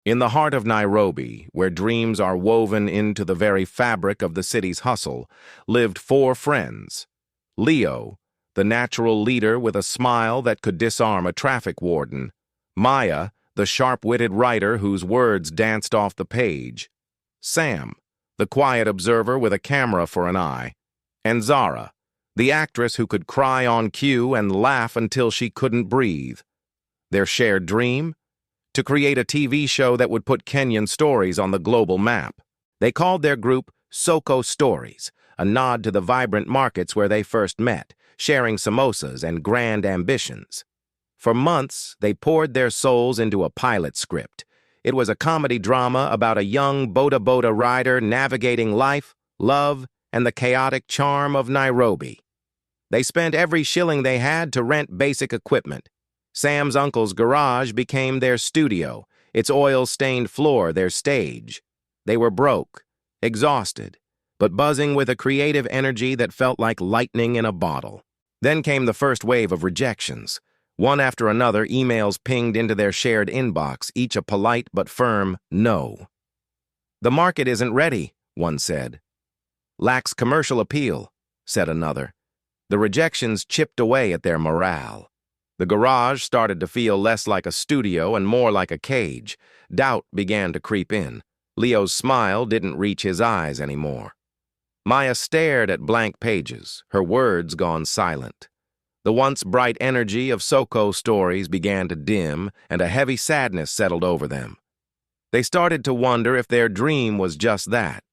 In the heart of Nairobi, where dreams are woven into the very fabric of the city's hustle, lived four friends. Leo, the natural leader with a smile that could disarm a traffic warden. Maya, the sharp-witted writer whose words danced off the page. Sam, the quiet observer with a camera for an eye. And Zara, the actress who could cry on cue and laugh until she couldn't breathe. Their shared dream? To create a TV show that would put Kenyan stories on the global map. They called their group Soko Stories, a nod to the vibrant markets where they first met, sharing samosas and grand ambitions. For months, they poured their souls into a pilot script. It was a comedy drama about a young boda rider navigating life, love, and the chaotic charm of Nairobi. They spent every shilling they had to rent basic equipment. Sam's uncle's garage became their studio, its oil-stained floor their stage. They were broke, exhausted, but buzzing with a creative energy that felt like lightning in a bottle. Then came the first wave of rejections. One after another, emails pinged into their shared inbox, each a polite but firm no. "The market isn't ready," one said. "Lacks commercial appeal," said another. The rejections chipped away at their morale. The garage started to feel less like a studio and more like a cage. Doubt began to creep in. Leo's smile didn't reach his eyes anymore. Maya stared at blank pages, her words gone silent. The once bright energy of Soko Stories began to dim, and a heavy sadness settled over them. They started to wonder if their dream was just that,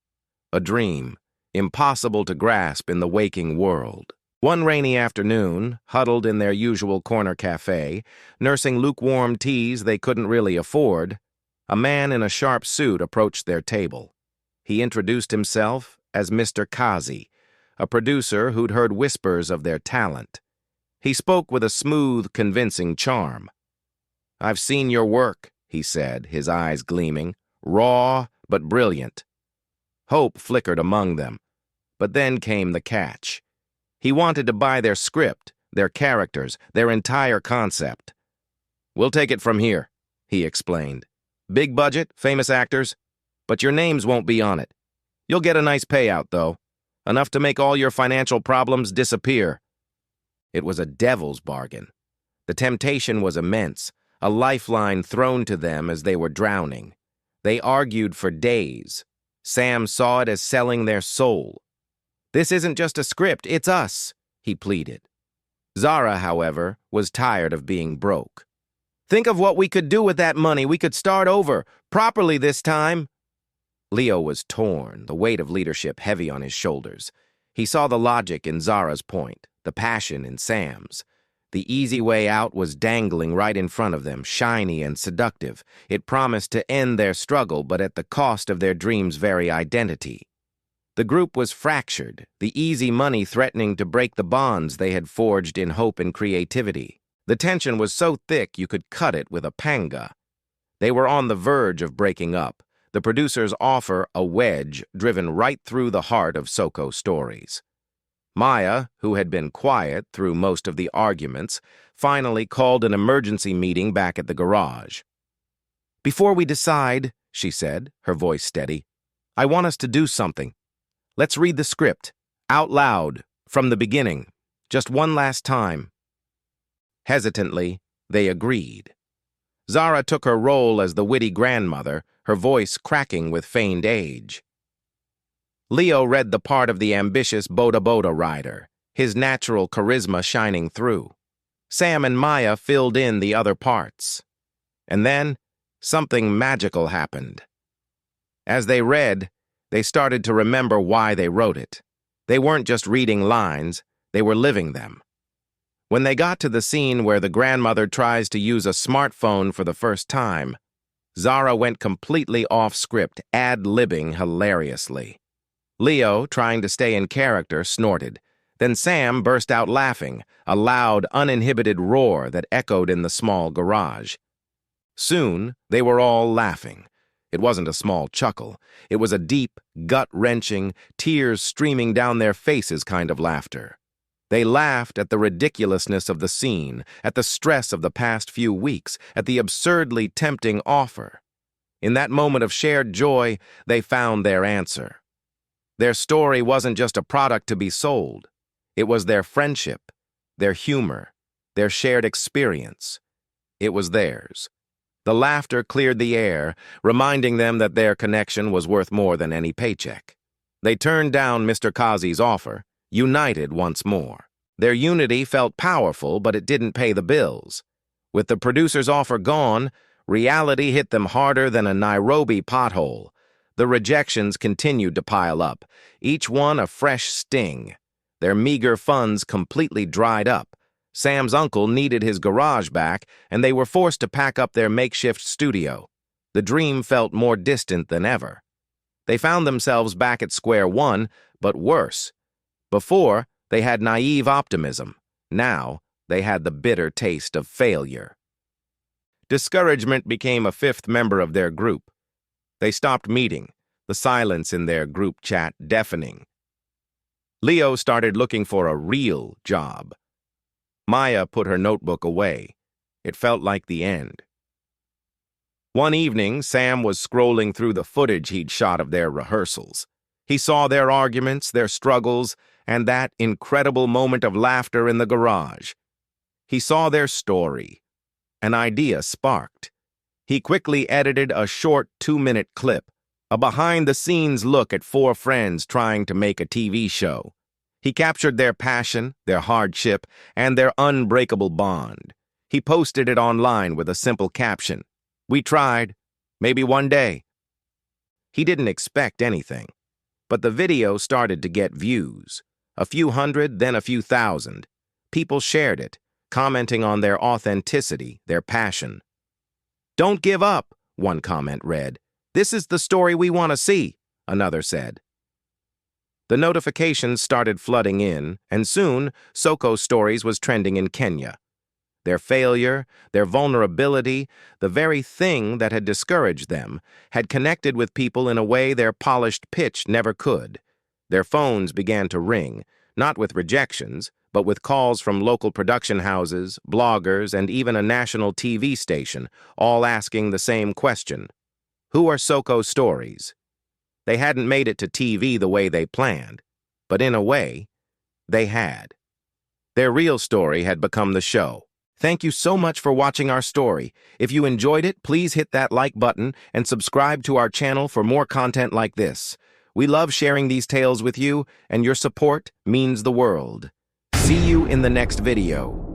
a dream, impossible to grasp in the waking world. One rainy afternoon, huddled in their usual corner cafe, nursing lukewarm teas they couldn't really afford, a man in a sharp suit approached their table. He introduced himself as Mr. Kazi, a producer who'd heard whispers of their talent. He spoke with a smooth, convincing charm. "I've seen your work," he said, his eyes gleaming, raw but brilliant. Hope flickered among them, but then came the catch. He wanted to buy their script, their characters, their entire concept. "We'll take it from here," he explained. "Big budget, famous actors, but your names won't be on it. You'll get a nice payout, though, enough to make all your financial problems disappear." It was a devil's bargain. The temptation was immense, a lifeline thrown to them as they were drowning. They argued for days. Sam saw it as selling their soul. "This isn't just a script, it's us," he pleaded. Zara, however, was tired of being broke. "Think of what we could do with that money. We could start over, properly this time." Leo was torn, the weight of leadership heavy on his shoulders. He saw the logic in Zara's point, the passion in Sam's. The easy way out was dangling right in front of them, shiny and seductive. It promised to end their struggle, but at the cost of their dream's very identity. The group was fractured, the easy money threatening to break the bonds they had forged in hope and creativity. The tension was so thick you could cut it with a panga. They were on the verge of breaking up, the producer's offer a wedge driven right through the heart of Soko Stories. Maya, who had been quiet through most of the arguments, finally called an emergency meeting back at the garage. "Before we decide," she said, her voice steady, "I want us to do something. Let's read the script, out loud, from the beginning, just one last time." Hesitantly, they agreed. Zara took her role as the witty grandmother, her voice cracking with feigned age. Leo read the part of the ambitious boda rider, his natural charisma shining through. Sam and Maya filled in the other parts. And then, something magical happened. As they read, they started to remember why they wrote it. They weren't just reading lines, they were living them. When they got to the scene where the grandmother tries to use a smartphone for the first time, Zara went completely off script, ad-libbing hilariously. Leo, trying to stay in character, snorted. Then Sam burst out laughing, a loud, uninhibited roar that echoed in the small garage. Soon, they were all laughing. It wasn't a small chuckle. It was a deep, gut-wrenching, tears streaming down their faces kind of laughter. They laughed at the ridiculousness of the scene, at the stress of the past few weeks, at the absurdly tempting offer. In that moment of shared joy, they found their answer. Their story wasn't just a product to be sold. It was their friendship, their humor, their shared experience. It was theirs. The laughter cleared the air, reminding them that their connection was worth more than any paycheck. They turned down Mr. Kazi's offer, united once more. Their unity felt powerful, but it didn't pay the bills. With the producer's offer gone, reality hit them harder than a Nairobi pothole. The rejections continued to pile up, each one a fresh sting. Their meager funds completely dried up. Sam's uncle needed his garage back, and they were forced to pack up their makeshift studio. The dream felt more distant than ever. They found themselves back at square one, but worse. Before, they had naive optimism. Now, they had the bitter taste of failure. Discouragement became a fifth member of their group. They stopped meeting, the silence in their group chat deafening. Leo started looking for a real job. Maya put her notebook away. It felt like the end. One evening, Sam was scrolling through the footage he'd shot of their rehearsals. He saw their arguments, their struggles, and that incredible moment of laughter in the garage. He saw their story. An idea sparked. He quickly edited a short 2-minute clip, a behind-the-scenes look at four friends trying to make a TV show. He captured their passion, their hardship, and their unbreakable bond. He posted it online with a simple caption, "We tried. Maybe one day." He didn't expect anything, but the video started to get views. A few hundred, then a few thousand. People shared it, commenting on their authenticity, their passion. "Don't give up," one comment read. "This is the story we want to see," another said. The notifications started flooding in, and soon, Soko Stories was trending in Kenya. Their failure, their vulnerability, the very thing that had discouraged them, had connected with people in a way their polished pitch never could. Their phones began to ring, not with rejections, but with calls from local production houses, bloggers, and even a national TV station, all asking the same question. Who are Soko Stories? They hadn't made it to TV the way they planned, but in a way, they had. Their real story had become the show. Thank you so much for watching our story. If you enjoyed it, please hit that like button and subscribe to our channel for more content like this. We love sharing these tales with you, and your support means the world. See you in the next video.